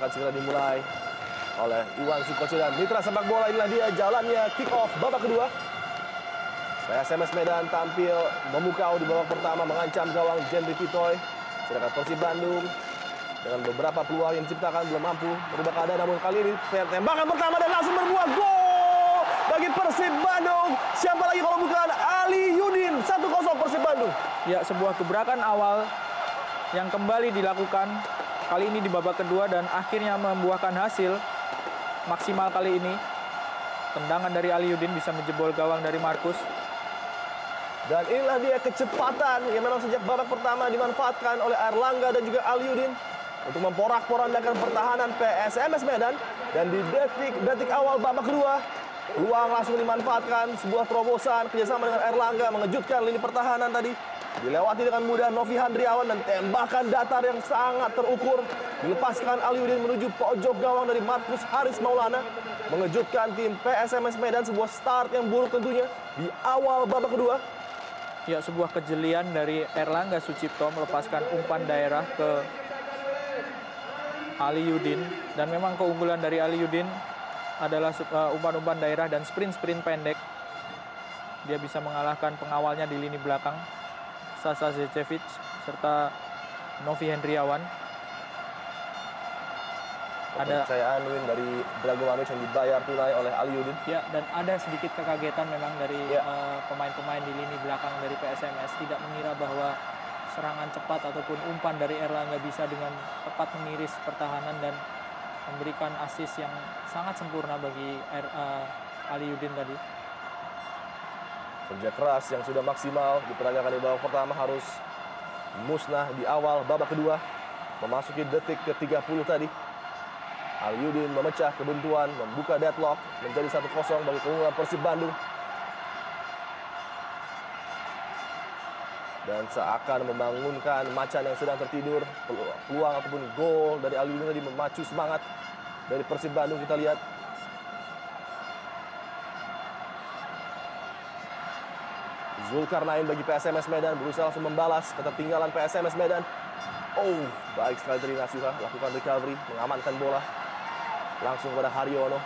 akan segera dimulai oleh Iwan Sukoco dan Mitra Sepak Bola. Inilah dia jalannya kick off babak kedua. PSMS Medan tampil memukau di babak pertama mengancam gawang Jendri Pitoy. Sedangkan Persib Bandung dengan beberapa peluang yang diciptakan belum mampu merubah keadaan. Namun kali ini tembakan pertama dan langsung berbuah gol bagi Persib Bandung. Siapa lagi kalau bukan Ali Yudin. 1-0 Persib Bandung. Ya, sebuah gebrakan awal yang kembali dilakukan kali ini di babak kedua dan akhirnya membuahkan hasil. Maksimal kali ini tendangan dari Ali Yudin bisa menjebol gawang dari Markus. Dan inilah dia kecepatan yang memang sejak babak pertama dimanfaatkan oleh Erlangga dan juga Ali Yudin untuk memporak-porandakan pertahanan PSMS Medan. Dan di detik awal babak kedua, peluang langsung dimanfaatkan. Sebuah terobosan kerjasama dengan Erlangga mengejutkan lini pertahanan tadi. Dilewati dengan mudah Novi Handriawan dan tembakan datar yang sangat terukur. Dilepaskan Ali Yudin menuju pojok gawang dari Markus Haris Maulana. Mengejutkan tim PSMS Medan, sebuah start yang buruk tentunya di awal babak kedua. Ya, sebuah kejelian dari Erlangga Sucipto melepaskan umpan daerah ke Ali Yudin. Dan memang keunggulan dari Ali Yudin adalah umpan-umpan daerah dan sprint-sprint pendek. Dia bisa mengalahkan pengawalnya di lini belakang, Sasa Zecevic serta Novi Hendriawan. Ada kepercayaan dari Dragovic yang dibayar tunai oleh Ali Yudin. Ya, dan ada sedikit kekagetan memang dari pemain-pemain di lini belakang dari PSMS. Tidak mengira bahwa serangan cepat ataupun umpan dari Erlangga bisa dengan tepat mengiris pertahanan dan memberikan assist yang sangat sempurna bagi Ali Yudin tadi. Kerja keras yang sudah maksimal diperagakan di babak pertama harus musnah di awal babak kedua. Memasuki detik ke-30 tadi, Ali Yudin memecah kebuntuan, membuka deadlock, menjadi 1-0 bagi keunggulan Persib Bandung. Dan seakan membangunkan macan yang sedang tertidur, peluang ataupun gol dari Ali Yudin tadi memacu semangat dari Persib Bandung. Kita lihat Zulkarnain bagi PSMS Medan berusaha langsung membalas ketertinggalan PSMS Medan. Oh, baik sekali dari Nasuha, lakukan recovery, mengamankan bola langsung pada Haryono.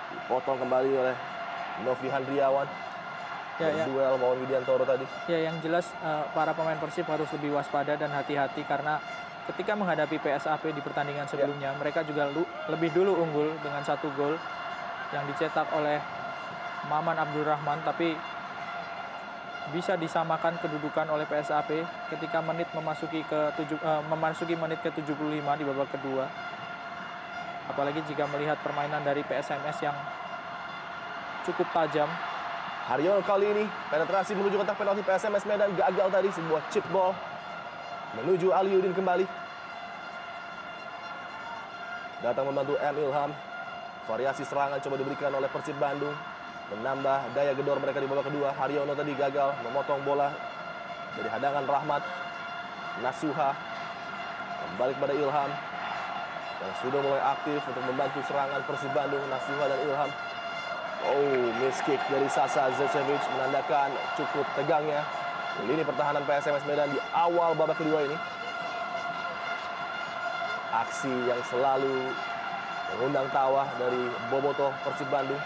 Dipotong kembali oleh Novi Handriawan. Duel melawan Widiantoro tadi. Ya, yang jelas para pemain Persib harus lebih waspada dan hati-hati karena ketika menghadapi PSAP di pertandingan sebelumnya, mereka juga lebih dulu unggul dengan 1 gol yang dicetak oleh Maman Abdul Rahman, tapi bisa disamakan kedudukan oleh PSAP ketika memasuki menit ke-75 di babak kedua. Apalagi jika melihat permainan dari PSMS yang cukup tajam. Haryono kali ini penetrasi menuju kotak penalti PSMS Medan gagal tadi, sebuah chip ball menuju Ali Yudin kembali. Datang membantu M. Ilham. Variasi serangan coba diberikan oleh Persib Bandung, menambah daya gedor mereka di babak kedua. Haryono tadi gagal memotong bola dari hadangan Rahmat. Nasuha kembali kepada Ilham yang sudah mulai aktif untuk membantu serangan Persib Bandung. Nasuha dan Ilham. Oh, miss kick dari Sasa Zecevic menandakan cukup tegangnya lini pertahanan PSMS Medan di awal babak kedua ini. Aksi yang selalu mengundang tawa dari bobotoh Persib Bandung.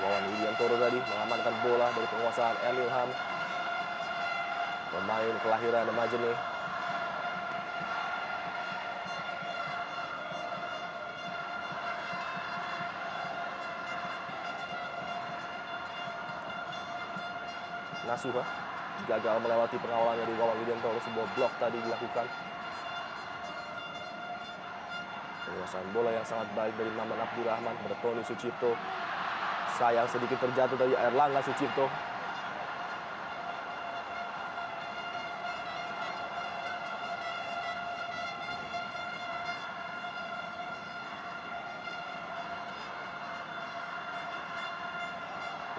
Wawan Widiantoro tadi mengamankan bola dari penguasaan M. Ilham, pemain kelahiran Majene. Nasuha gagal melewati pengawalannya di Wawan Widiantoro. Sebuah blok tadi dilakukan. Penguasaan bola yang sangat baik dari Maman Abdurrahman kepada Tony Sucipto. Sayang sedikit terjatuh dari Erlangga Sucipto.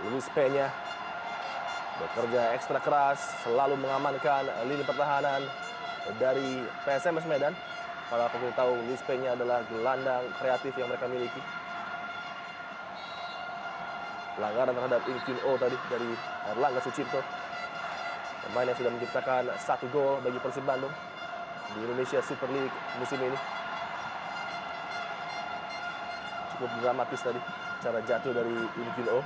Luis Peña bekerja ekstra keras, selalu mengamankan lini pertahanan dari PSMS Medan. Para pemain tahu Luis Peña adalah gelandang kreatif yang mereka miliki. Pelanggaran terhadap Inkin O tadi dari Erlangga Sucipto. Pemain yang sudah menciptakan 1 gol bagi Persib Bandung di Indonesia Super League musim ini. Cukup dramatis tadi cara jatuh dari Im Jin Oh.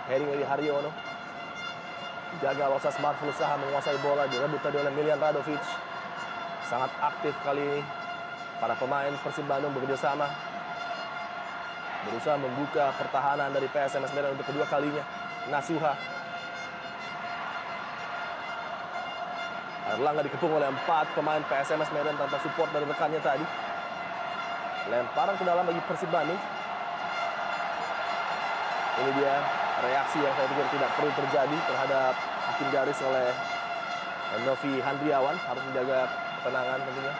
Heading dari Haryono. Jaga Losas Marvel usaha menguasai bola, direbut tadi oleh Miljan Radovic. Sangat aktif kali ini para pemain Persib Bandung bekerja sama. Berusaha membuka pertahanan dari PSMS Medan untuk kedua kalinya. Nasuha. Erlangga dikepung oleh 4 pemain PSMS Medan tanpa support dari rekannya tadi. Lemparan ke dalam bagi Persib Bandung. Ini dia reaksi yang saya pikir tidak perlu terjadi terhadap hakim garis oleh Novi Handriawan. Harus menjaga ketenangan tentunya.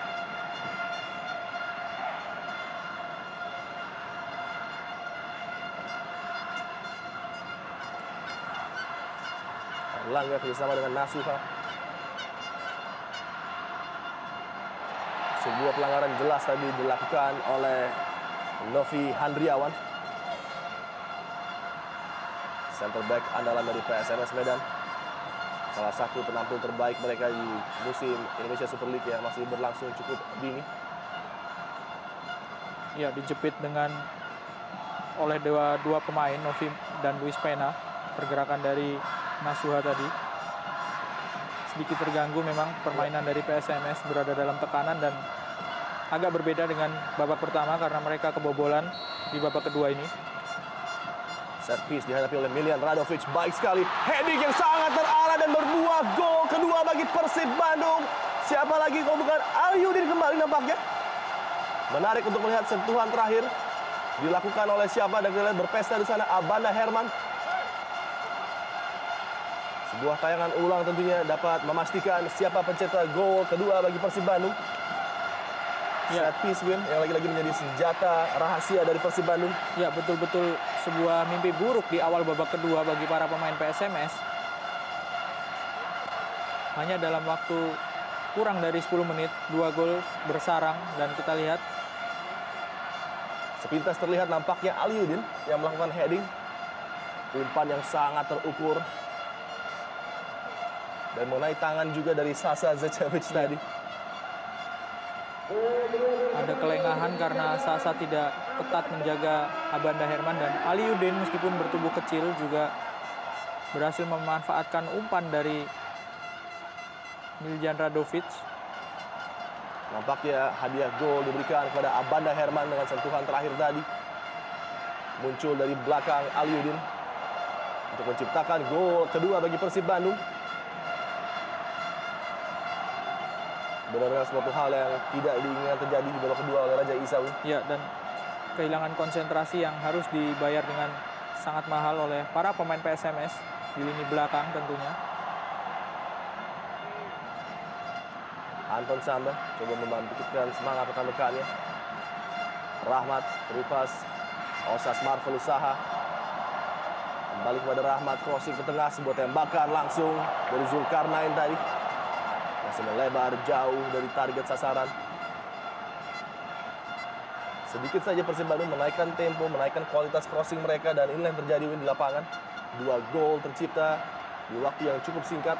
Erlangga kerjasama dengan Nasuha. Sebuah pelanggaran jelas tadi dilakukan oleh Novi Handriawan. Center back andalan dari PSMS Medan. Salah satu penampil terbaik mereka di musim Indonesia Super League yang masih berlangsung cukup dini. Ya, dijepit oleh dua pemain, Novi dan Luis Pena. Pergerakan dari Nasuha tadi sedikit terganggu memang. Permainan dari PSMS berada dalam tekanan dan agak berbeda dengan babak pertama karena mereka kebobolan di babak kedua ini. Set piece dihadapi oleh Miljan Radovic. Baik sekali. Heading yang sangat terarah dan berbuah gol kedua bagi Persib Bandung. Siapa lagi kalau bukan Alyudin kembali nampaknya. Menarik untuk melihat sentuhan terakhir dilakukan oleh siapa, dan kita lihat berpesta di sana Abanda Herman. Sebuah tayangan ulang tentunya dapat memastikan siapa pencetak gol kedua bagi Persib Bandung. Ya. Set piece win yang lagi-lagi menjadi senjata rahasia dari Persib Bandung. Ya, betul-betul sebuah mimpi buruk di awal babak kedua bagi para pemain PSMS. Hanya dalam waktu kurang dari 10 menit, 2 gol bersarang, dan kita lihat sepintas terlihat nampaknya Alyudin yang melakukan heading. Umpan yang sangat terukur. Dan mengenai tangan juga dari Sasa Zecevic tadi. Ada kelengahan karena Sasa tidak ketat menjaga Abanda Herman, dan Alyudin meskipun bertubuh kecil juga berhasil memanfaatkan umpan dari Miljan Radovic. Nampaknya hadiah gol diberikan kepada Abanda Herman dengan sentuhan terakhir tadi. Muncul dari belakang Alyudin untuk menciptakan gol kedua bagi Persib Bandung. Benar-benar suatu hal yang tidak diinginkan terjadi di babak kedua oleh Raja Isawi. Ya, dan kehilangan konsentrasi yang harus dibayar dengan sangat mahal oleh para pemain PSMS di lini belakang tentunya. Anton Samba coba membangkitkan semangat rekan-rekannya. Rahmat terupas. Osas Marvel usaha. Kembali kepada Rahmat, crossing ke tengah, sebuah tembakan langsung dari Zulkarnain tadi. Masih melebar jauh dari target sasaran. Sedikit saja Persib Bandung menaikkan tempo, menaikkan kualitas crossing mereka, dan inilah yang terjadi di lapangan. 2 gol tercipta di waktu yang cukup singkat.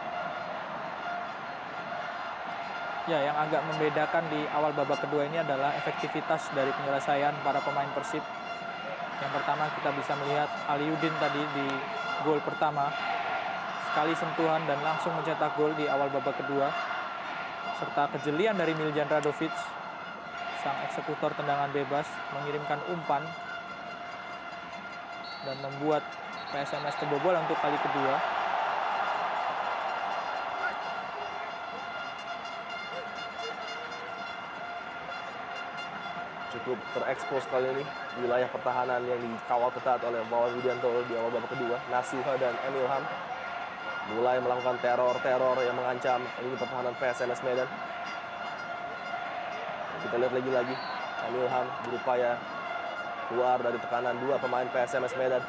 Ya, yang agak membedakan di awal babak kedua ini adalah efektivitas dari penyelesaian para pemain Persib. Yang pertama kita bisa melihat Alyudin tadi di gol pertama. Sekali sentuhan dan langsung mencetak gol di awal babak kedua. Serta kejelian dari Miljan Radovic, sang eksekutor tendangan bebas, mengirimkan umpan dan membuat PSMS kebobolan untuk kali kedua. Cukup terekspos kali ini wilayah pertahanan yang dikawal ketat oleh Wawan Widianto di awal babak kedua. Nasuha dan Emilham mulai melakukan teror-teror yang mengancam lini pertahanan PSMS Medan. Kita lihat lagi-lagi Emilham berupaya keluar dari tekanan dua pemain PSMS Medan.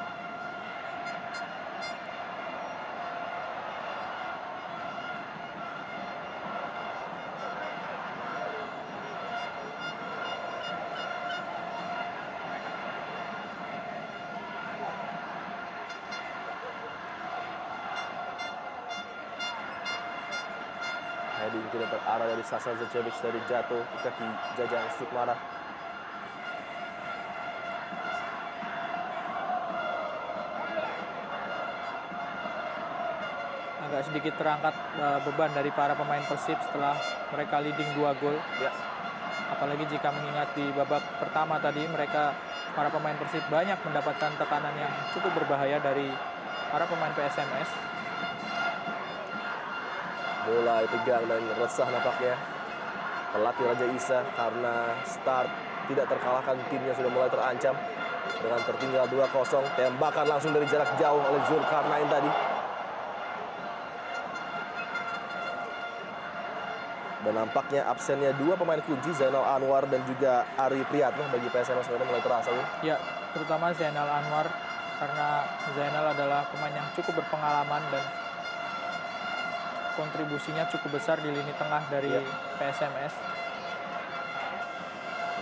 Heading tidak terarah dari Sasa Zecevic dari jatuh ke kaki Jajang Sukmara. Agak sedikit terangkat beban dari para pemain Persib setelah mereka leading 2 gol. Ya. Apalagi jika mengingat di babak pertama tadi para pemain Persib banyak mendapatkan tekanan yang cukup berbahaya dari para pemain PSMS. Mulai tegang dan resah nampaknya pelatih Raja Isa karena start tidak terkalahkan, timnya sudah mulai terancam dengan tertinggal 2-0. Tembakan langsung dari jarak jauh oleh Zulkarnain tadi. Dan nampaknya absennya 2 pemain kunci, Zainal Anwar dan juga Ari Priyatno bagi PSMS Medan mulai terasa. Ya, terutama Zainal Anwar, karena Zainal adalah pemain yang cukup berpengalaman dan kontribusinya cukup besar di lini tengah dari PSMS.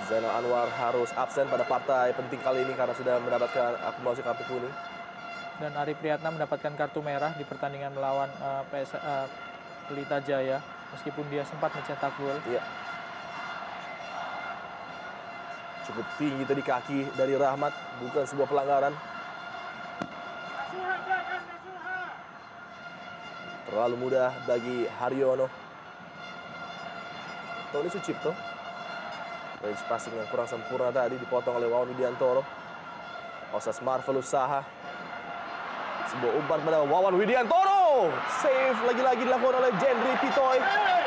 Zainal Anwar harus absen pada partai penting kali ini karena sudah mendapatkan akumulasi kartu kuning. Dan Ari Priyatna mendapatkan kartu merah di pertandingan melawan Pelita Jaya, meskipun dia sempat mencetak gol. Iya. Cukup tinggi tadi kaki dari Rahmat, bukan sebuah pelanggaran. Terlalu mudah bagi Haryono. Tony Sucipto. Range passing yang kurang sempurna tadi dipotong oleh Wawan Widiantoro. Osas Marvelous Saha. Sebuah umpan pada Wawan Widiantoro. Save lagi-lagi dilakukan oleh Jendri Pitoy.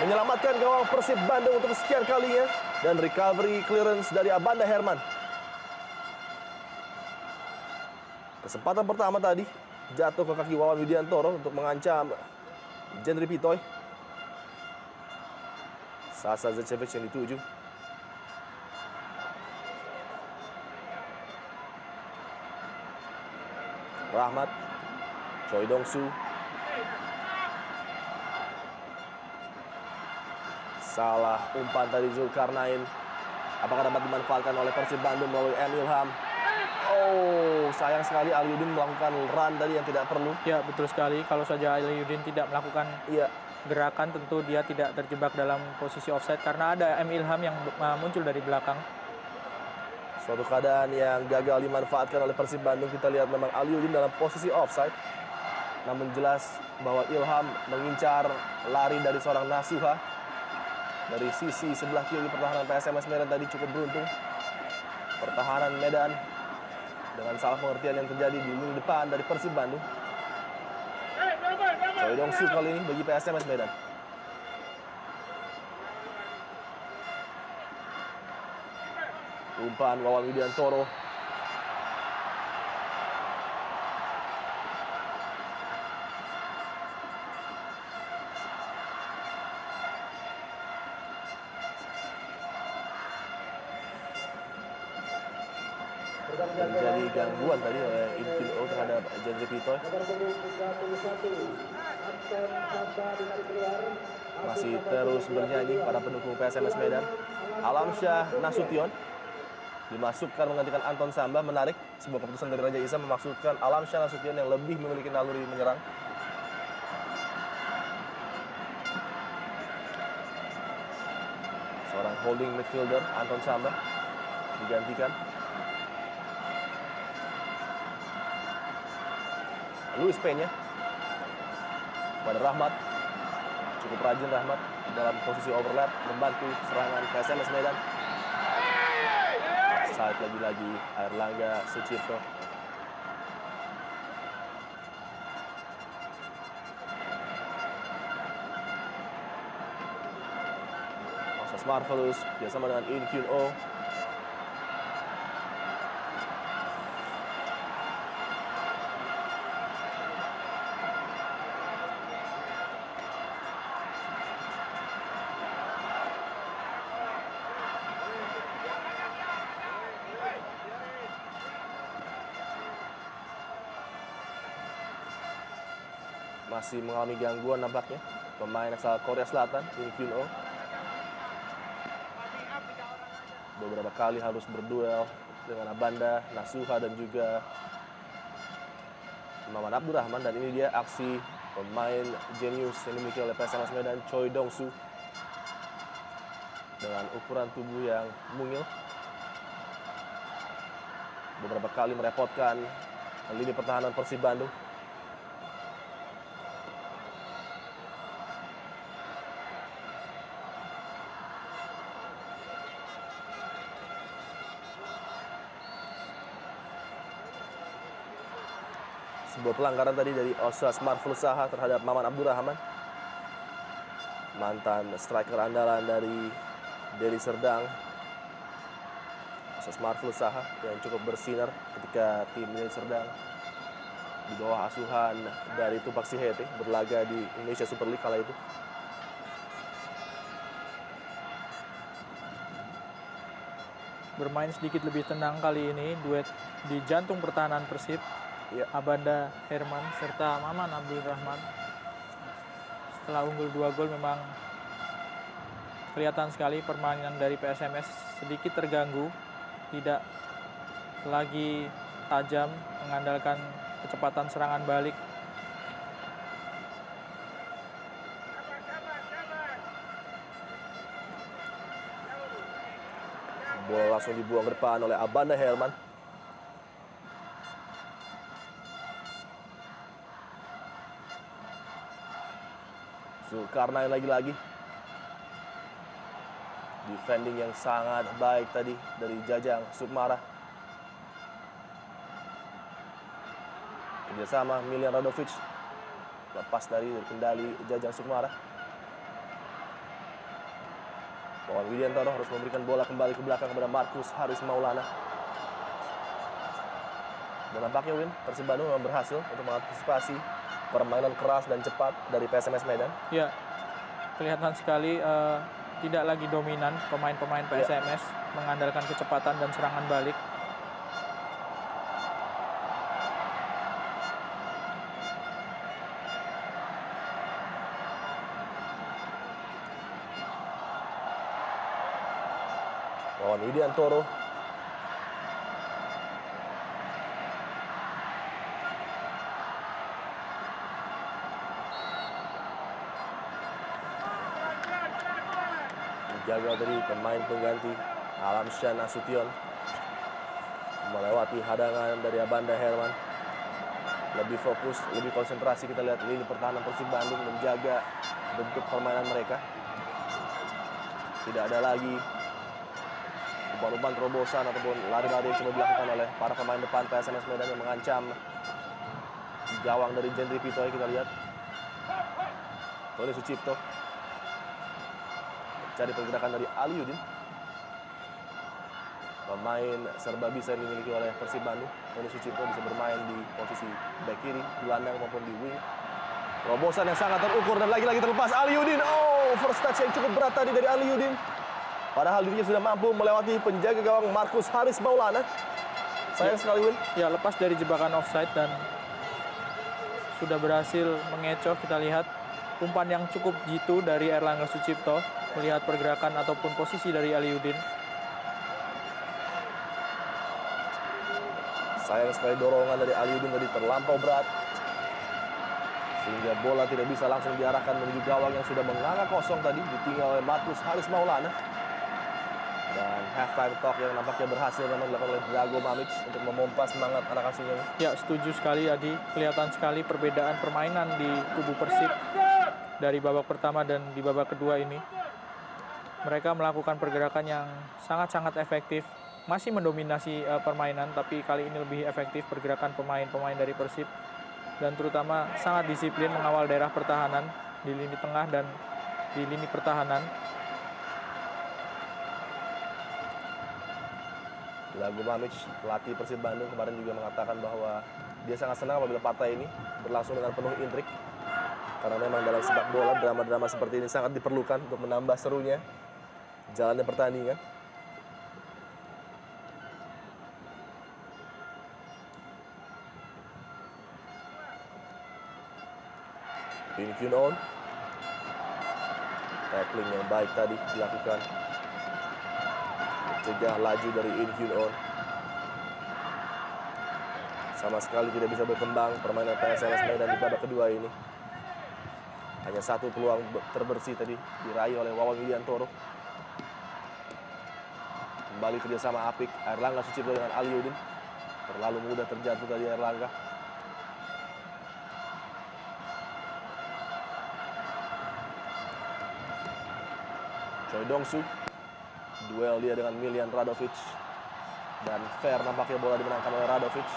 Menyelamatkan gawang Persib Bandung untuk sekian kalinya. Dan recovery clearance dari Abanda Herman. Kesempatan pertama tadi jatuh ke kaki Wawan Widiantoro untuk mengancam Jendri Pitoy. Sasa Zecevic yang dituju. Rahmat. Choi Dongsu. Salah umpan tadi Zulkarnain. Apakah dapat dimanfaatkan oleh Persib Bandung melalui M. Ilham? Oh, sayang sekali Aliudin melakukan run tadi yang tidak perlu. Ya, betul sekali. Kalau saja Aliudin tidak melakukan gerakan, tentu dia tidak terjebak dalam posisi offside karena ada M. Ilham yang muncul dari belakang. Suatu keadaan yang gagal dimanfaatkan oleh Persib Bandung. Kita lihat memang Aliudin dalam posisi offside. Namun jelas bahwa Ilham mengincar lari dari seorang Nasuha. Dari sisi sebelah kiri pertahanan PSMS Medan tadi cukup beruntung. Pertahanan Medan dengan salah pengertian yang terjadi di lini depan dari Persib Bandung. Choi Dongsu kali ini bagi PSMS Medan. Umpan Wawan Widiantoro. Terjadi gangguan tadi oleh Infilo terhadap Jendri Pitoy. Masih terus bernyanyi para pendukung PSMS Medan. Alamsyah Nasution dimasukkan menggantikan Anton Samba. Menarik, sebuah keputusan dari Raja Isa memaksudkan Alamsyah Nasution yang lebih memiliki naluri menyerang. Seorang holding midfielder Anton Samba digantikan. Luis Peña kepada Rahmat. Cukup rajin Rahmat dalam posisi overlap membantu serangan PSMS Medan. Saat lagi-lagi Airlangga Sucipto. Osas Marvelous bersama dengan In Kyun Oh. masih mengalami gangguan nampaknya. Pemain asal Korea Selatan, Kim Kyun-oh. Beberapa kali harus berduel dengan Abanda, Nasuha, dan juga Maman Abdurrahman. Dan ini dia aksi pemain jenius yang dimiliki oleh PSMS Medan, Choi Dong-soo. Dengan ukuran tubuh yang mungil. Beberapa kali merepotkan lini pertahanan Persib Bandung. Sebuah pelanggaran tadi dari Osas Marful Saha terhadap Maman Abdurrahman. Mantan striker andalan dari Deli Serdang. Osas Marful Saha yang cukup bersinar ketika tim Deli Serdang di bawah asuhan dari Tumpak Sihete berlaga di Indonesia Super League kala itu. Bermain sedikit lebih tenang kali ini, duet di jantung pertahanan Persib. Ya. Abanda Herman serta Maman Abdurrahman. Setelah unggul 2 gol memang kelihatan sekali permainan dari PSMS sedikit terganggu, tidak lagi tajam, mengandalkan kecepatan serangan balik. Bola langsung dibuang ke depan oleh Abanda Herman. Zulkarnain lagi-lagi. Defending yang sangat baik tadi dari Jajang Sukmara. Kerjasama Milian Radovic. Lepas dari kendali Jajang Sukmara. Wawan Widiantoro harus memberikan bola kembali ke belakang kepada Markus Haris Maulana. Dan nampaknya Win, Persib Bandung memang berhasil untuk mengantisipasi permainan keras dan cepat dari PSMS Medan. Ya, kelihatan sekali tidak lagi dominan pemain-pemain PSMS, mengandalkan kecepatan dan serangan balik. Wawan Widiantoro. Jaga dari pemain pengganti Alamsyah Nasution. Melewati hadangan dari Abanda Herman. Lebih fokus, lebih konsentrasi kita lihat lini pertahanan Persib Bandung menjaga bentuk permainan mereka. Tidak ada lagi umpan-umpan terobosan ataupun lari-lari yang coba dilakukan oleh para pemain depan PSMS Medan yang mengancam gawang dari Jendri Pitoy. Kita lihat Tony Sucipto cari pergerakan dari Aliudin. Pemain serba bisa yang dimiliki oleh Persib Bandung. Tony Sucipto bisa bermain di posisi back kiri, gelandang maupun di wing. Terobosan yang sangat terukur dan lagi-lagi terlepas Aliudin. Oh, first touch yang cukup berat tadi dari Aliudin. Padahal dirinya sudah mampu melewati penjaga gawang Markus Haris Maulana. Sayang sekali, Win. Ya, lepas dari jebakan offside dan sudah berhasil mengecoh. Kita lihat umpan yang cukup jitu dari Erlangga Sucipto melihat pergerakan ataupun posisi dari Aliudin. Sayang sekali dorongan dari Aliudin tadi terlampau berat. Sehingga bola tidak bisa langsung diarahkan menuju gawang yang sudah menganga kosong tadi. Ditinggal oleh Markus Haris Maulana. Dan halftime talk yang nampaknya berhasil memang dilakukan oleh Drago Mamic untuk memompa semangat anak asuhnya. Ya, setuju sekali Adi. Kelihatan sekali perbedaan permainan di kubu Persib dari babak pertama dan di babak kedua ini. Mereka melakukan pergerakan yang sangat-sangat efektif. Masih mendominasi permainan, tapi kali ini lebih efektif pergerakan pemain-pemain dari Persib. Dan terutama sangat disiplin mengawal daerah pertahanan di lini tengah dan di lini pertahanan. Drago Mamic, pelatih Persib Bandung, kemarin juga mengatakan bahwa dia sangat senang apabila partai ini berlangsung dengan penuh intrik. Karena memang dalam sepak bola, drama-drama seperti ini sangat diperlukan untuk menambah serunya jalannya pertandingan. In Kyun On. Tackling yang baik tadi dilakukan. Mencegah laju dari In Kyun On. Sama sekali tidak bisa berkembang permainan PSMS Medan di babak kedua ini. Hanya satu peluang terbersih tadi diraih oleh Wawan Widiantoro. Kembali kerjasama apik Airlangga Sucipto dengan Aliudin. Terlalu mudah terjatuh tadi Airlangga. Choi Dong-soo. Duel dia dengan Milian Radovic. Dan fair nampaknya bola dimenangkan oleh Radovic.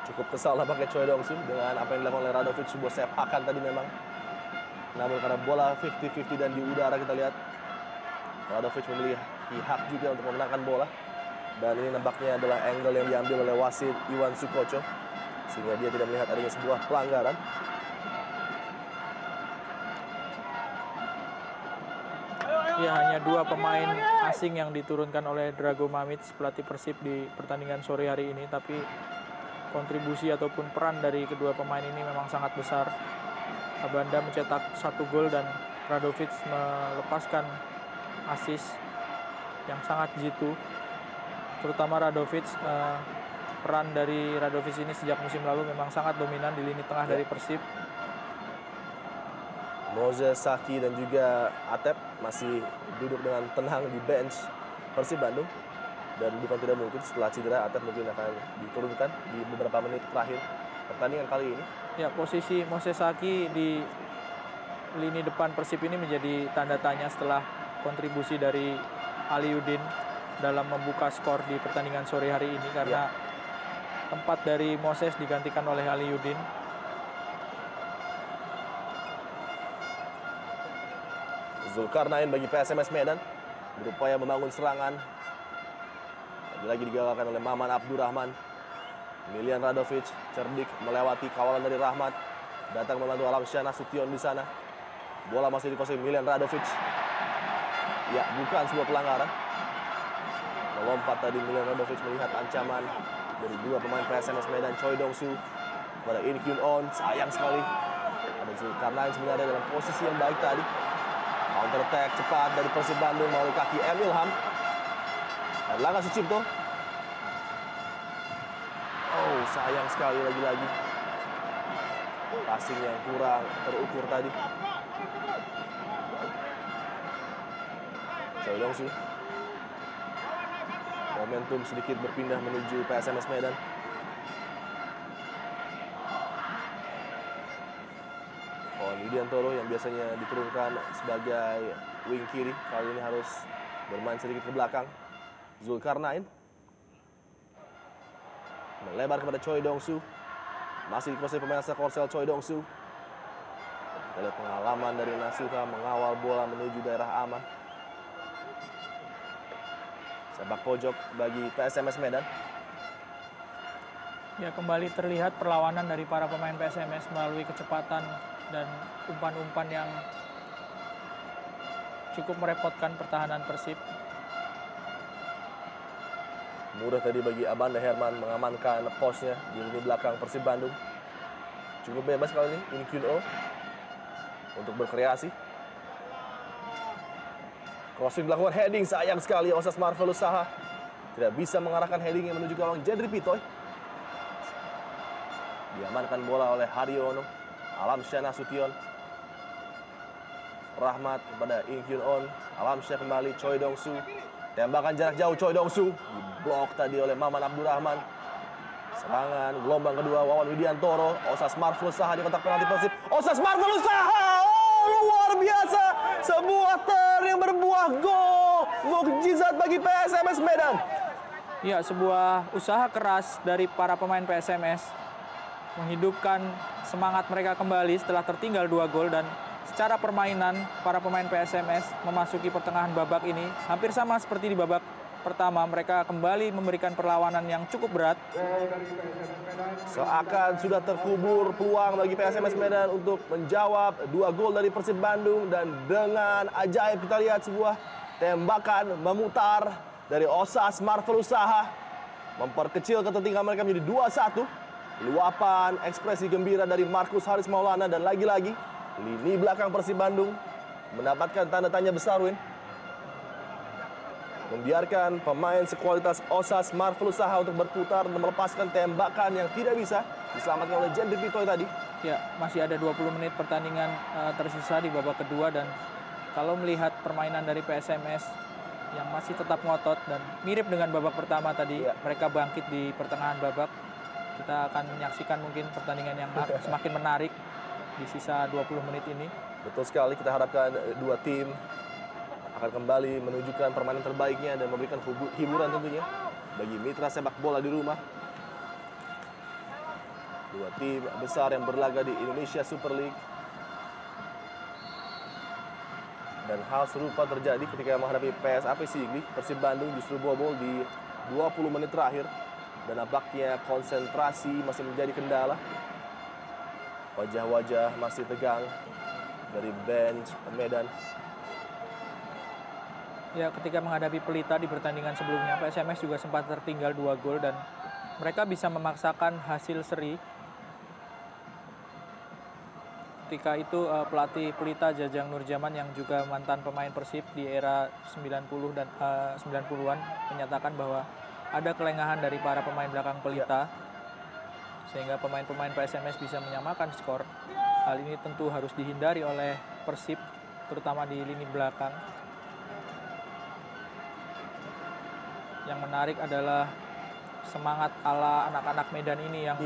Cukup kesal nampaknya Choi Dong-soo dengan apa yang dilakukan oleh Radovic, sebuah sepakan tadi memang. Namun karena bola 50-50 dan di udara kita lihat Radovic memiliki hak juga untuk memenangkan bola. Dan ini nampaknya adalah angle yang diambil oleh wasit Iwan Sukocho, sehingga dia tidak melihat adanya sebuah pelanggaran. Ya, hanya 2 pemain asing yang diturunkan oleh Drago Mamic, pelatih Persib di pertandingan sore hari ini, tapi kontribusi ataupun peran dari kedua pemain ini memang sangat besar. Abanda mencetak 1 gol dan Radovic melepaskan assist yang sangat jitu. Terutama Radovic, peran dari Radovic ini sejak musim lalu memang sangat dominan di lini tengah dari Persib. Moses Saki dan juga Atep masih duduk dengan tenang di bench Persib Bandung. Dan bukan tidak mungkin setelah cedera Atep mungkin akan diturunkan di beberapa menit terakhir pertandingan kali ini. Ya, posisi Moses Saki di lini depan Persib ini menjadi tanda tanya setelah kontribusi dari Aliudin dalam membuka skor di pertandingan sore hari ini, karena tempat dari Moses digantikan oleh Aliudin. Zulkarnain bagi PSMS Medan berupaya membangun serangan. Lagi digagalkan oleh Maman Abdurrahman. Milian Radovic cerdik melewati kawalan dari Rahmat. Datang membantu Alamsyah Nasution di sana. Bola masih dikuasai Milian Radovic. Ya, bukan sebuah pelanggaran. Melompat tadi Milian Radovic melihat ancaman dari 2 pemain PSMS Medan, Choi Dong-soo pada In Kyun On. Sayang sekali. Ada Zulkarnain sebenarnya dalam posisi yang baik tadi. Counter attack cepat dari Persib Bandung melalui kaki M. Ilham. Airlangga Sucipto. Oh, sayang sekali lagi-lagi. Passing yang kurang terukur tadi. Choi Dong-soo. Momentum sedikit berpindah menuju PSMS Medan. Wawan Widiantoro yang biasanya diturunkan sebagai wing kiri, kali ini harus bermain sedikit ke belakang. Zulkarnain melebar kepada Choi Dong-soo. Masih dikuasai pemain asal Korsel Choi Dong-soo. Kita lihat pengalaman dari Nasuha mengawal bola menuju daerah aman. Sepak pojok bagi PSMS Medan. Ya, kembali terlihat perlawanan dari para pemain PSMS melalui kecepatan dan umpan-umpan yang cukup merepotkan pertahanan Persib. Mudah tadi bagi Abanda Herman mengamankan posnya di lini belakang Persib Bandung. Cukup bebas kali ini In Kyun On untuk berkreasi. Crossing melakukan heading, sayang sekali Osas Marvelous Saha tidak bisa mengarahkan headingnya menuju gawang Jendri Pitoy. Diamankan bola oleh Haryono. Alamsyah Nasution. Rahmat kepada In Kyun On. Alamsyah kembali, Choi Dong-soo. Tembakan jarak jauh Choi Dong-soo. Diblok tadi oleh Maman Abdurrahman. Serangan gelombang kedua Wawan Widiantoro. Osas Marvelous Saha di kotak penalti Persib. Osas Marvelous Saha. Oh, luar biasa. Sebuah yang berbuah gol. Mukjizat bagi PSMS Medan. Ya, sebuah usaha keras dari para pemain PSMS menghidupkan semangat mereka kembali setelah tertinggal 2 gol, dan secara permainan para pemain PSMS memasuki pertengahan babak ini hampir sama seperti di babak pertama mereka kembali memberikan perlawanan yang cukup berat. Seakan sudah terkubur peluang bagi PSMS Medan untuk menjawab 2 gol dari Persib Bandung. Dan dengan ajaib kita lihat sebuah tembakan memutar dari Osas Marvelus Saha. Memperkecil ketertinggalan mereka menjadi 2-1. Luapan ekspresi gembira dari Markus Haris Maulana. Dan lagi-lagi lini belakang Persib Bandung mendapatkan tanda tanya besar, Win. Membiarkan pemain sekualitas Osas Marvelus Saha untuk berputar dan melepaskan tembakan yang tidak bisa diselamatkan oleh Jendrik Pitoy tadi. Ya, masih ada 20 menit pertandingan tersisa di babak kedua, dan kalau melihat permainan dari PSMS yang masih tetap ngotot dan mirip dengan babak pertama tadi, mereka bangkit di pertengahan babak. Kita akan menyaksikan mungkin pertandingan yang semakin menarik di sisa 20 menit ini. Betul sekali, kita harapkan dua tim akan kembali menunjukkan permainan terbaiknya dan memberikan hiburan tentunya bagi mitra sepak bola di rumah. Dua tim besar yang berlaga di Indonesia Super League. Dan hal serupa terjadi ketika menghadapi PSAP Sigli. Persib Bandung justru bobol di 20 menit terakhir. Dan nampaknya konsentrasi masih menjadi kendala. Wajah-wajah masih tegang dari bench Medan. Ya, ketika menghadapi Pelita di pertandingan sebelumnya, PSMS juga sempat tertinggal 2 gol dan mereka bisa memaksakan hasil seri. Ketika itu pelatih Pelita Jajang Nurjaman yang juga mantan pemain Persib di era 90 dan 90-an menyatakan bahwa ada kelengahan dari para pemain belakang Pelita sehingga pemain-pemain PSMS bisa menyamakan skor. Hal ini tentu harus dihindari oleh Persib, terutama di lini belakang. Yang menarik adalah semangat ala anak-anak Medan ini yang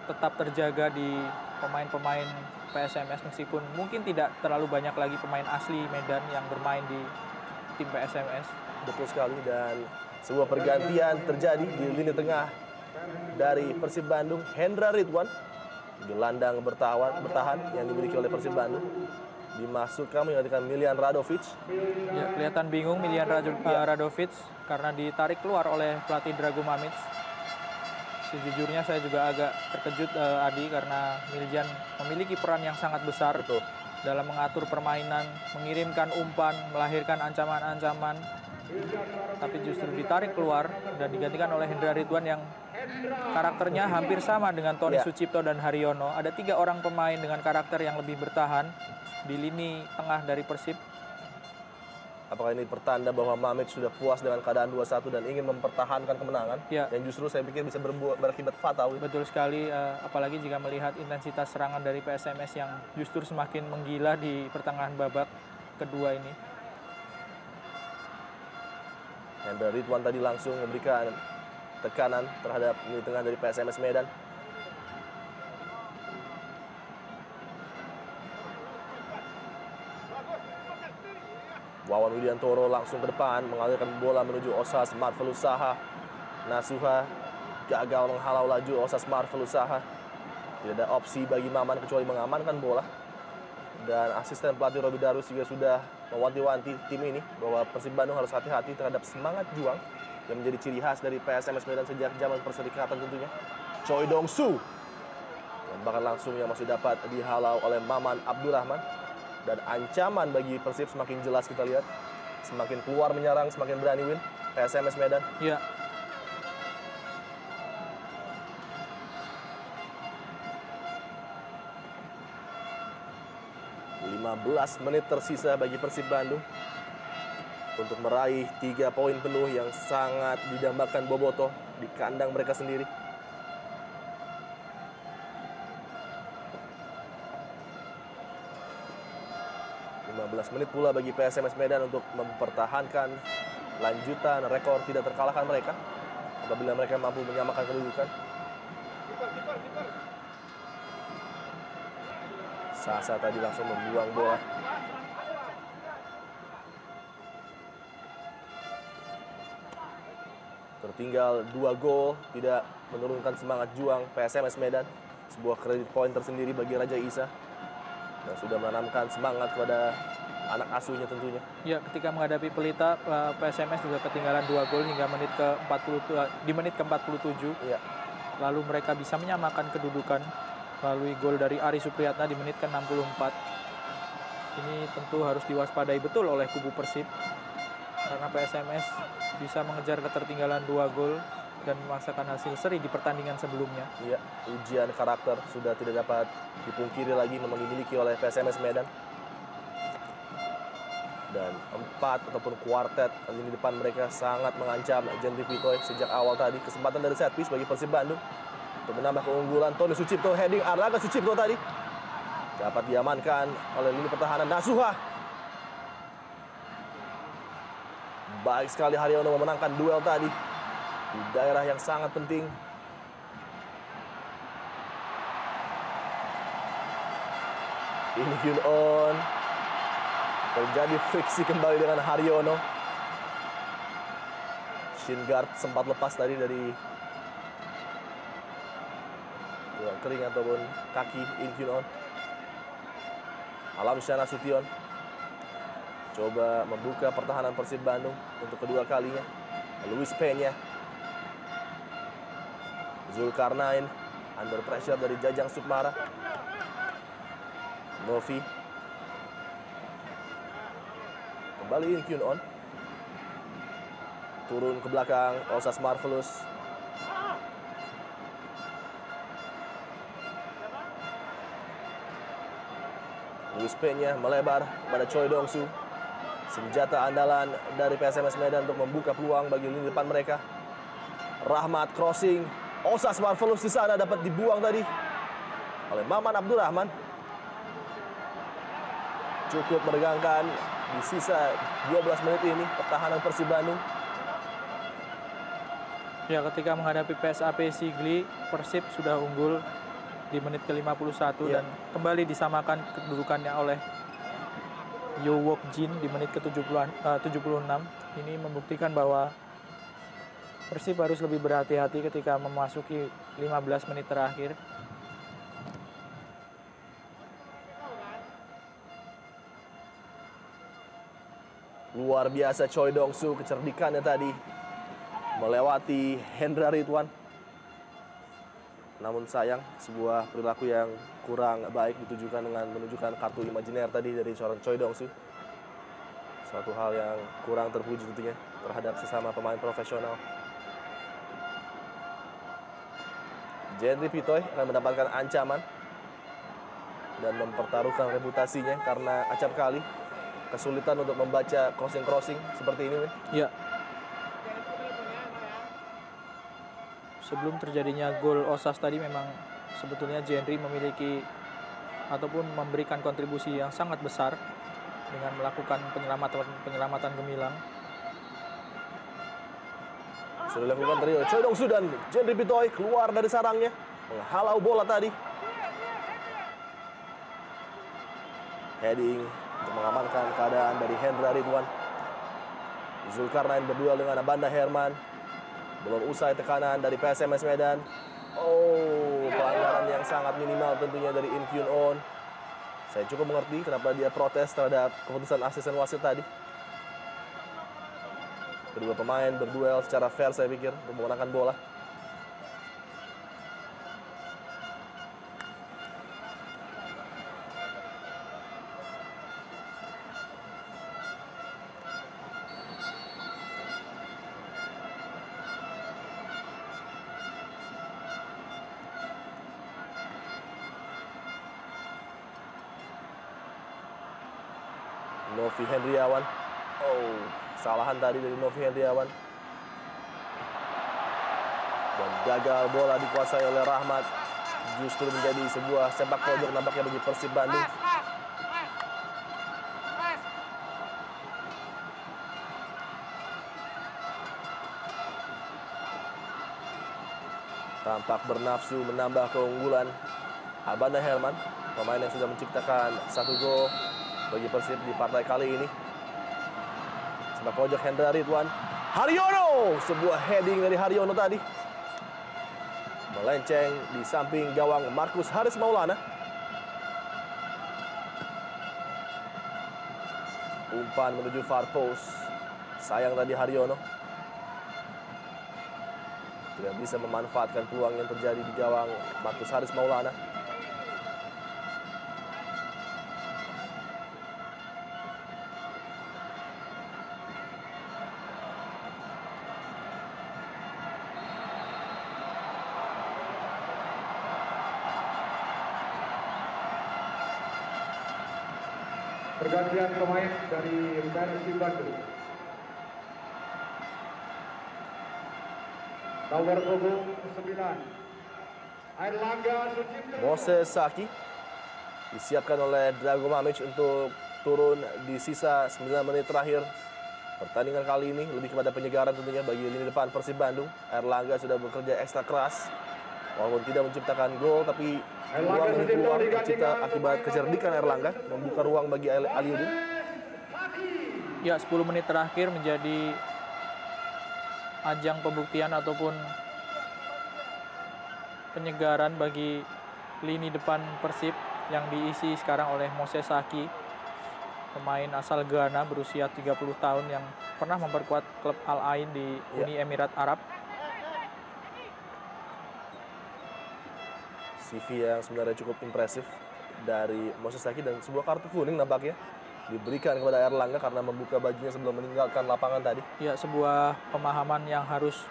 tetap terjaga di pemain-pemain PSMS, meskipun mungkin tidak terlalu banyak lagi pemain asli Medan yang bermain di tim PSMS. Betul sekali, dan sebuah pergantian terjadi di lini tengah dari Persib Bandung. Hendra Ridwan, gelandang bertahan yang dimiliki oleh Persib Bandung, dimasukkan menggantikan Miljan Radovic. Ya, kelihatan bingung Miljan Radovic karena ditarik keluar oleh pelatih Drago Mamic. Sejujurnya saya juga agak terkejut Adi, karena Miljan memiliki peran yang sangat besar dalam mengatur permainan, mengirimkan umpan, melahirkan ancaman-ancaman. Tapi justru ditarik keluar dan digantikan oleh Hendra Ridwan yang karakternya hampir sama dengan Tony Sucipto dan Haryono. Ada 3 orang pemain dengan karakter yang lebih bertahan di lini tengah dari Persib. Apakah ini pertanda bahwa Mamic sudah puas dengan keadaan 2-1 dan ingin mempertahankan kemenangan? Ya. Yang justru saya pikir bisa berakibat fatal. Betul sekali, apalagi jika melihat intensitas serangan dari PSMS yang justru semakin menggila di pertengahan babak kedua ini. Hendra Ridwan tadi langsung memberikan tekanan terhadap lini tengah dari PSMS Medan. Wawan Widiantoro langsung ke depan mengalirkan bola menuju Osas Marvelus Saha. Nasuha gagal menghalau laju Osas Marvelus Saha. Tidak ada opsi bagi Maman kecuali mengamankan bola. Dan asisten pelatih Roby Darus juga sudah mewanti-wanti tim ini bahwa Persib Bandung harus hati-hati terhadap semangat juang yang menjadi ciri khas dari PSMS Medan sejak zaman perserikatan tentunya. Choi Dong-soo, tembakan langsung yang masih dapat dihalau oleh Maman Abdurrahman. Dan ancaman bagi Persib semakin jelas kita lihat. Semakin keluar menyerang, semakin berani Win PSMS Medan. Iya. belas menit tersisa bagi Persib Bandung untuk meraih 3 poin penuh yang sangat didambakan Bobotoh di kandang mereka sendiri. Menit pula bagi PSMS Medan untuk mempertahankan lanjutan rekor tidak terkalahkan mereka apabila mereka mampu menyamakan kedudukan. Sasa tadi langsung membuang bola. Tertinggal 2 gol, tidak menurunkan semangat juang PSMS Medan. Sebuah kredit poin tersendiri bagi Raja Isa yang sudah menanamkan semangat kepada anak asuhnya tentunya. Ya, ketika menghadapi Pelita, PSMS juga ketinggalan 2 gol hingga di menit ke-47. Iya. Lalu mereka bisa menyamakan kedudukan melalui gol dari Ari Supriyatna di menit ke-64. Ini tentu harus diwaspadai betul oleh kubu Persib karena PSMS bisa mengejar ketertinggalan 2 gol dan memaksakan hasil seri di pertandingan sebelumnya. Iya, ujian karakter sudah tidak dapat dipungkiri lagi memang dimiliki oleh PSMS Medan. Dan 4 ataupun kuartet lini depan mereka sangat mengancam Jendri Pitoy sejak awal tadi. Kesempatan dari set piece bagi Persib Bandung untuk menambah keunggulan. Tony Sucipto heading Arlaga Sucipto tadi dapat diamankan oleh lini pertahanan Nasuha. Baik sekali Haryono memenangkan duel tadi di daerah yang sangat penting. Ini Kyun On. Terjadi friksi kembali dengan Haryono. Shin guard sempat lepas tadi dari tulang kering ataupun kaki In Kyun On. Alam Syana Sution coba membuka pertahanan Persib Bandung untuk kedua kalinya. Luis Peña. Zulkarnain under pressure dari Jajang Sukmara. Novi. Kembali In Kyun On. Turun ke belakang Osas Marvelous. Luis Peña melebar pada Choi Dong-soo. Senjata andalan dari PSMS Medan untuk membuka peluang bagi lini depan mereka. Rahmat crossing. Osas Marvelous di sana dapat dibuang tadi oleh Maman Abdurrahman. Cukup meregangkan di sisa 12 menit ini pertahanan Persib Bandung. Ya, ketika menghadapi PSAP Sigli, Persib sudah unggul di menit ke-51 dan kembali disamakan kedudukannya oleh Yo Wok Jin di menit ke-76. Ini membuktikan bahwa Persib harus lebih berhati-hati ketika memasuki 15 menit terakhir. Luar biasa Choi Dong-soo, kecerdikannya tadi melewati Hendra Ridwan. Namun sayang, sebuah perilaku yang kurang baik ditujukan dengan menunjukkan kartu imajiner tadi dari seorang Choi Dong-soo. Suatu hal yang kurang terpuji tentunya terhadap sesama pemain profesional. Jendri Pitoy akan mendapatkan ancaman dan mempertaruhkan reputasinya karena acap kali kesulitan untuk membaca crossing-crossing seperti ini, Win. Ya. Sebelum terjadinya gol Osas tadi memang sebetulnya Jendri memiliki ataupun memberikan kontribusi yang sangat besar dengan melakukan penyelamatan gemilang. Sudah dilakukan tadi oleh Choi Dong-soo dan Jendri Pitoy keluar dari sarangnya, menghalau bola tadi. Heading untuk mengamankan keadaan dari Hendra Ridwan. Zulkarnain berduel dengan Abanda Herman. Belum usai tekanan dari PSMS Medan. Oh, pelanggaran yang sangat minimal tentunya dari In Kyun On. Saya cukup mengerti kenapa dia protes terhadap keputusan asisten wasit tadi. Kedua pemain berduel secara fair saya pikir untuk menggunakan bola. Novi Hendriawan. Oh, kesalahan tadi dari Novi Hendriawan. Dan gagal bola dikuasai oleh Rahmat. Justru menjadi sebuah sepak pojok nampaknya bagi Persib Bandung. Tampak bernafsu menambah keunggulan Abanda Herman, pemain yang sudah menciptakan 1 gol bagi Persib di partai kali ini. Sepak pojok Hendra Ridwan. Haryono, sebuah heading dari Haryono tadi. Melenceng di samping gawang Markus Haris Maulana. Umpan menuju far post. Sayang tadi Haryono tidak bisa memanfaatkan peluang yang terjadi di gawang Marcus Haris Maulana. Pergantian pemain dari Persib Bandung. Nomor punggung 9, Airlangga Sucipto. Moses Saki disiapkan oleh Drago Mamic untuk turun di sisa 9 menit terakhir. Pertandingan kali ini lebih kepada penyegaran tentunya bagi lini depan Persib Bandung. Erlangga sudah bekerja ekstra keras. Walaupun tidak menciptakan gol, tapi ruang demi peluang tercipta akibat kecerdikan Erlangga, membuka ruang bagi Aliudin. Ya, 10 menit terakhir menjadi ajang pembuktian ataupun penyegaran bagi lini depan Persib yang diisi sekarang oleh Moses Saki, pemain asal Ghana berusia 30 tahun yang pernah memperkuat klub Al Ain di Uni Emirat Arab. CV yang sebenarnya cukup impresif dari Moses Saki, dan sebuah kartu kuning nampaknya diberikan kepada Erlangga karena membuka bajunya sebelum meninggalkan lapangan tadi. Ya, sebuah pemahaman yang harus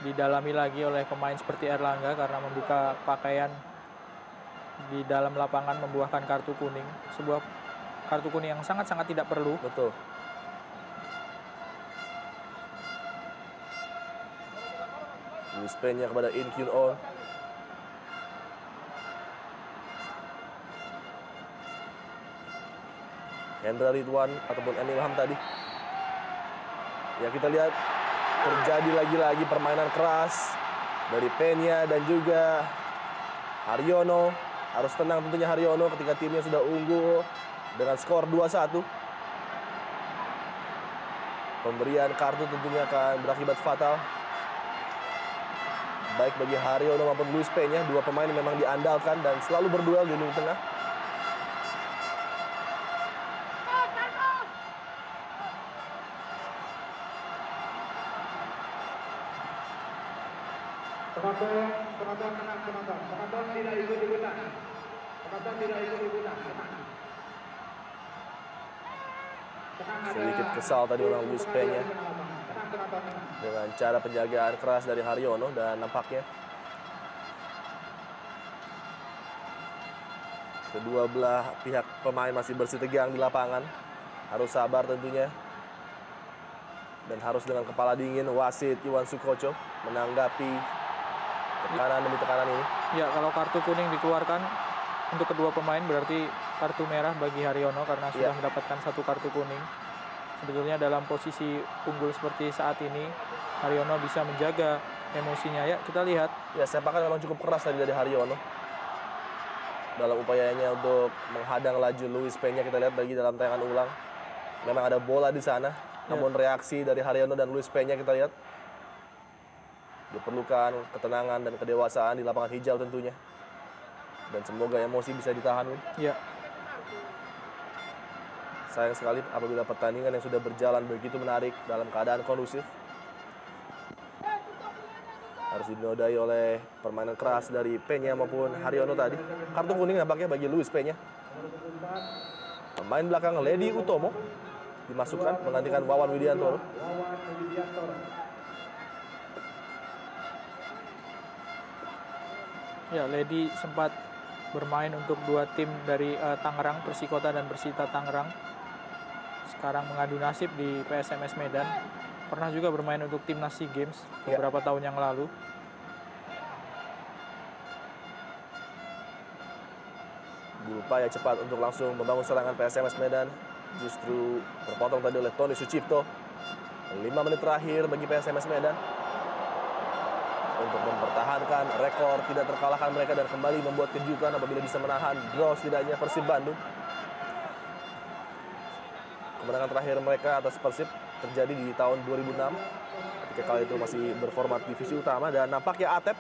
didalami lagi oleh pemain seperti Erlangga karena membuka pakaian di dalam lapangan membuahkan kartu kuning. Sebuah kartu kuning yang sangat-sangat tidak perlu. Betul. Luis Peña kepada In Kyun On. Hendra Ridwan ataupun Emil Ham tadi. Ya, kita lihat terjadi lagi-lagi permainan keras dari Peña dan juga Haryono. Harus tenang tentunya Haryono ketika timnya sudah unggul dengan skor 2-1. Pemberian kartu tentunya akan berakibat fatal, baik bagi Haryono maupun Luis Peña. Dua pemain yang memang diandalkan dan selalu berduel di lini tengah. Penonton tidak ikut ikutan. Penonton tidak ikut ikutan. Sedikit kesal tadi orang Luis Peña dengan cara penjagaan keras dari Haryono, dan nampaknya kedua belah pihak pemain masih bersih tegang di lapangan. Harus sabar tentunya dan harus dengan kepala dingin wasit Iwan Sukoco menanggapi tekanan demi tekanan ini. Ya, kalau kartu kuning dikeluarkan untuk kedua pemain berarti kartu merah bagi Haryono karena sudah mendapatkan satu kartu kuning. Sebetulnya dalam posisi unggul seperti saat ini, Haryono bisa menjaga emosinya. Ya, kita lihat. Ya, sepakan memang cukup keras tadi dari Haryono dalam upayanya untuk menghadang laju Luis Peña. Kita lihat lagi dalam tayangan ulang. Memang ada bola di sana, namun reaksi dari Haryono dan Luis Peña kita lihat diperlukan ketenangan dan kedewasaan di lapangan hijau tentunya. Dan semoga emosi bisa ditahan, Win. Ya. Sayang sekali apabila pertandingan yang sudah berjalan begitu menarik dalam keadaan kondusif harus dinodai oleh permainan keras dari Peña maupun Haryono tadi. Kartu kuning nampaknya bagi Luis Peña. Pemain belakang Ledi Utomo dimasukkan menggantikan Wawan Widiantoro. Ya, Ledi sempat bermain untuk dua tim dari Tangerang, Persikota dan Persita Tangerang. Sekarang mengadu nasib di PSMS Medan. Pernah juga bermain untuk timnas SEA Games beberapa tahun yang lalu. Berupaya cepat untuk langsung membangun serangan PSMS Medan, justru terpotong tadi oleh Tony Sucipto. 5 menit terakhir bagi PSMS Medan untuk mempertahankan rekor tidak terkalahkan mereka dan kembali membuat kejutan apabila bisa menahan draw setidaknya Persib Bandung. Kemenangan terakhir mereka atas Persib terjadi di tahun 2006 ketika kali itu masih berformat divisi utama, dan nampaknya Atep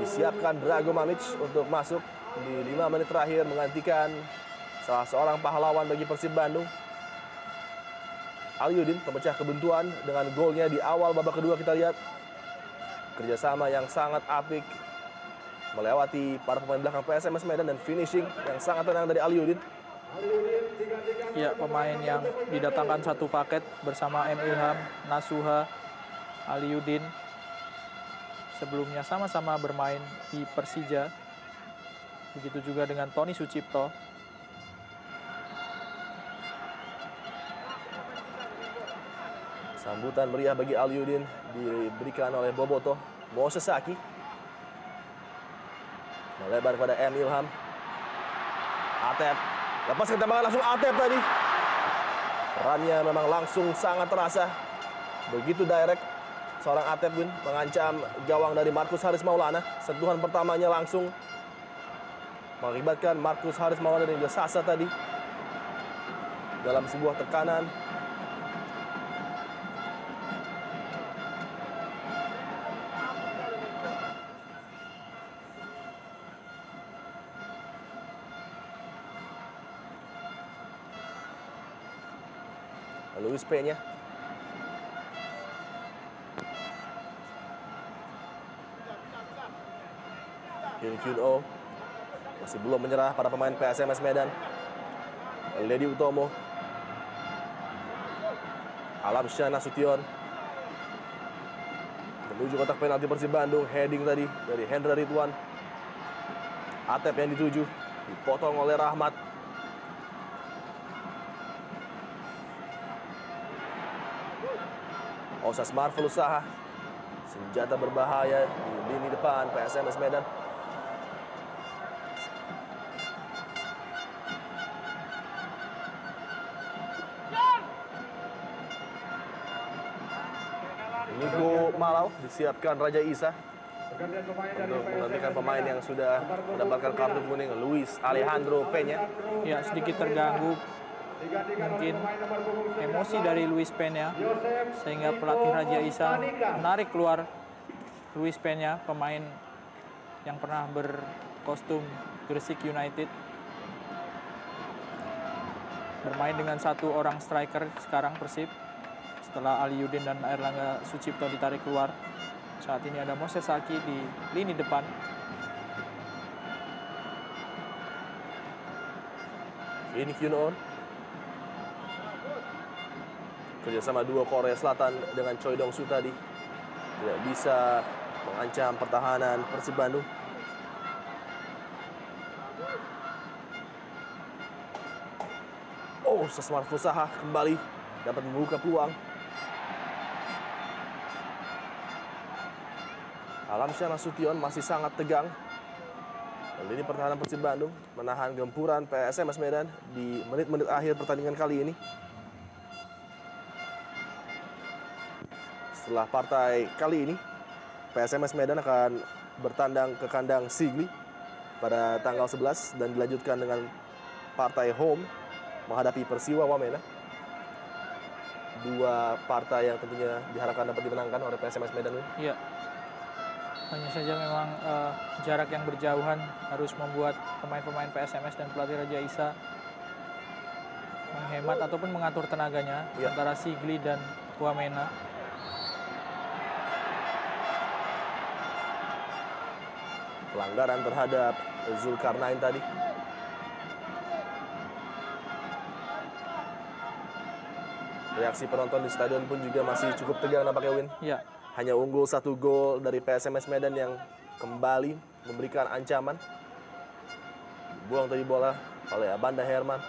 disiapkan Drago Mamic untuk masuk di 5 menit terakhir menggantikan salah seorang pahlawan bagi Persib Bandung. Aliudin pemecah kebuntuan dengan golnya di awal babak kedua. Kita lihat kerjasama yang sangat apik melewati para pemain belakang PSMS Medan dan finishing yang sangat tenang dari Aliudin. Ya, pemain yang didatangkan satu paket bersama M. Ilham, Nasuha, Aliudin. Sebelumnya sama-sama bermain di Persija. Begitu juga dengan Tony Sucipto. Sambutan meriah bagi Aliudin diberikan oleh Boboto. Mosesaki melebar kepada M. Ilham. Atep lepaskan tembakan langsung Atep tadi. Perannya memang langsung sangat terasa. Begitu direct seorang Atep Win mengancam gawang dari Markus Haris Maulana. Sentuhan pertamanya langsung mengakibatkan Markus Haris Maulana dan juga Sasa tadi dalam sebuah tekanan. Luis Peña. Yun Kyun-oh masih belum menyerah pada pemain PSMS Medan. Ledi Utomo. Alamsyah Nasution. Menuju kotak penalti Persib Bandung. Heading tadi dari Hendra Ridwan. Atep yang dituju. Dipotong oleh Rahmat. Osas Marvel usaha. Senjata berbahaya di lini depan PSMS Medan. Niko Malau disiapkan Raja Isa untuk menggantikan pemain yang sudah mendapatkan kartu kuning, Luis Alejandro Peña. Ya, sedikit terganggu mungkin emosi dari Luis Peña sehingga pelatih Raja Isa menarik keluar Luis Peña, pemain yang pernah berkostum Gresik United, bermain dengan satu orang striker sekarang Persib setelah Aliudin dan Airlangga Sucipto ditarik keluar. Saat ini ada Mosesaki di lini depan. Ini Kyun-on. Kerjasama dua Korea Selatan dengan Choi Dong-su tadi tidak bisa mengancam pertahanan Persib Bandung. Oh, Sesmar Fusaha kembali dapat membuka peluang. Alamsyah Nasution masih sangat tegang. Dan ini pertahanan Persib Bandung menahan gempuran PSMS Medan di menit-menit akhir pertandingan kali ini. Setelah partai kali ini, PSMS Medan akan bertandang ke kandang Sigli pada tanggal 11 dan dilanjutkan dengan partai home menghadapi Persiwa Wamena. Dua partai yang tentunya diharapkan dapat dimenangkan oleh PSMS Medan. Iya. Hanya saja memang jarak yang berjauhan harus membuat pemain-pemain PSMS dan pelatih Raja Isa menghemat ataupun mengatur tenaganya antara Sigli dan Wamena. Pelanggaran terhadap Zulkarnain tadi. Reaksi penonton di stadion pun juga masih cukup tegang nampaknya, Win. Ya. Hanya unggul 1 gol dari PSMS Medan yang kembali memberikan ancaman. Buang tadi bola oleh Abanda Herman.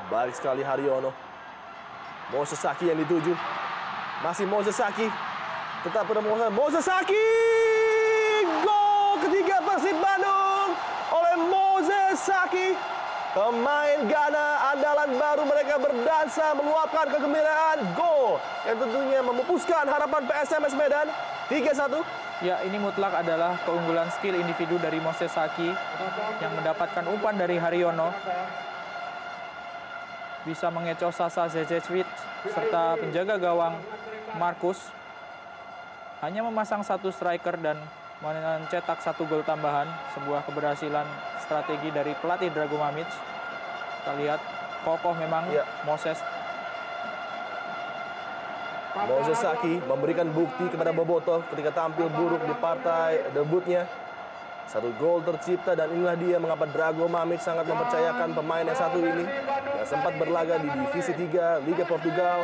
Balik sekali Haryono. Mosesaki yang dituju. Masih Mosesaki. Tetap pada Mosesaki. Gol ketiga Persib Bandung oleh Mosesaki. Pemain Ghana andalan baru mereka berdansa meluapkan kegembiraan. Gol yang tentunya memupuskan harapan PSMS Medan 3-1. Ya, ini mutlak adalah keunggulan skill individu dari Mosesaki yang mendapatkan umpan dari Haryono. Bisa mengecoh Sasa Zezecwit serta penjaga gawang Markus. Hanya memasang satu striker dan mencetak 1 gol tambahan, sebuah keberhasilan strategi dari pelatih Drago Mamić. Kita lihat kokoh memang Moses Saki memberikan bukti kepada Bobotoh ketika tampil buruk di partai debutnya. 1 gol tercipta dan inilah dia mengapa Drago Mamić sangat mempercayakan pemain yang satu ini yang sempat berlaga di Divisi 3 Liga Portugal.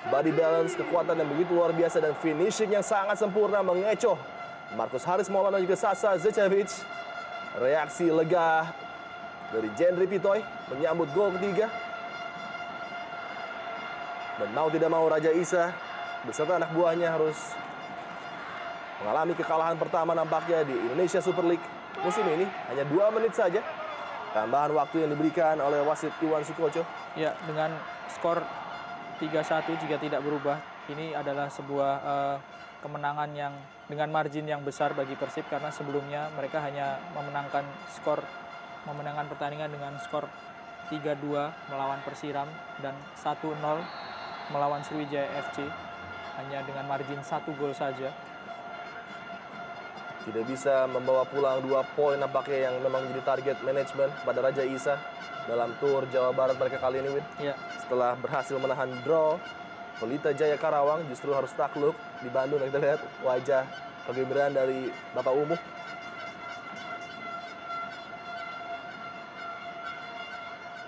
Body balance, kekuatan yang begitu luar biasa dan finishing yang sangat sempurna mengecoh Marcus Haris Maulana dan juga Sasa Zečević. Reaksi lega dari Jendry Pitoy menyambut gol ketiga. Dan mau tidak mau Raja Isa beserta anak buahnya harus mengalami kekalahan pertama nampaknya di Indonesia Super League musim ini. Hanya 2 menit saja tambahan waktu yang diberikan oleh wasit Iwan Sukoco. Ya, dengan skor 3-1 jika tidak berubah, ini adalah sebuah kemenangan yang dengan margin yang besar bagi Persib karena sebelumnya mereka hanya memenangkan pertandingan dengan skor 3-2 melawan Persiram dan 1-0 melawan Sriwijaya FC, hanya dengan margin 1 gol saja. Tidak bisa membawa pulang 2 poin nampaknya yang memang menjadi target manajemen pada Raja Isa dalam tur Jawa Barat mereka kali ini, Win. Ya. Setelah berhasil menahan draw Pelita Jaya Karawang, justru harus takluk di Bandung. Kita lihat wajah kegembiraan dari Bapak Umuh.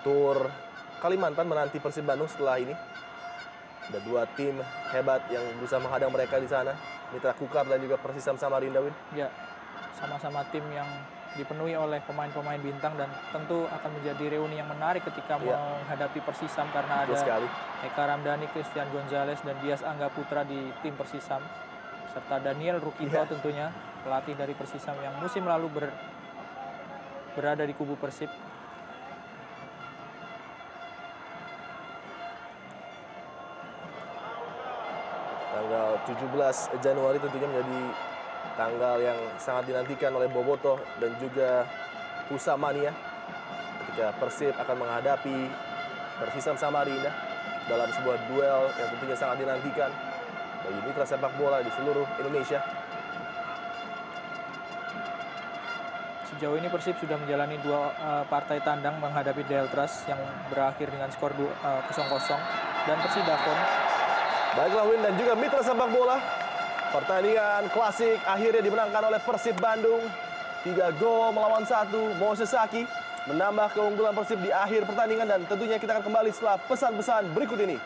Tur Kalimantan menanti Persib Bandung setelah ini. Ada 2 tim hebat yang berusaha menghadang mereka di sana. Mitra Kukar dan juga Persisam Samarinda, Win. Ya, sama-sama tim yang dipenuhi oleh pemain-pemain bintang dan tentu akan menjadi reuni yang menarik ketika menghadapi Persisam karena ada Eka Ramdhani, Christian Gonzalez dan Dias Angga Putra di tim Persisam serta Daniel Rukito tentunya pelatih dari Persisam yang musim lalu berada di kubu Persib. Tanggal 17 Januari tentunya menjadi tanggal yang sangat dinantikan oleh Bobotoh dan juga Pusamania ketika Persib akan menghadapi Persisam Samarinda dalam sebuah duel yang tentunya sangat dinantikan bagi mitra sepak bola di seluruh Indonesia. Sejauh ini Persib sudah menjalani 2 partai tandang menghadapi Deltras yang berakhir dengan skor 0-0 dan Persidafon. Baiklah, Win dan juga mitra sepak bola, pertandingan klasik akhirnya dimenangkan oleh Persib Bandung. 3 gol melawan 1. Moses Saki menambah keunggulan Persib di akhir pertandingan dan tentunya kita akan kembali setelah pesan-pesan berikut ini.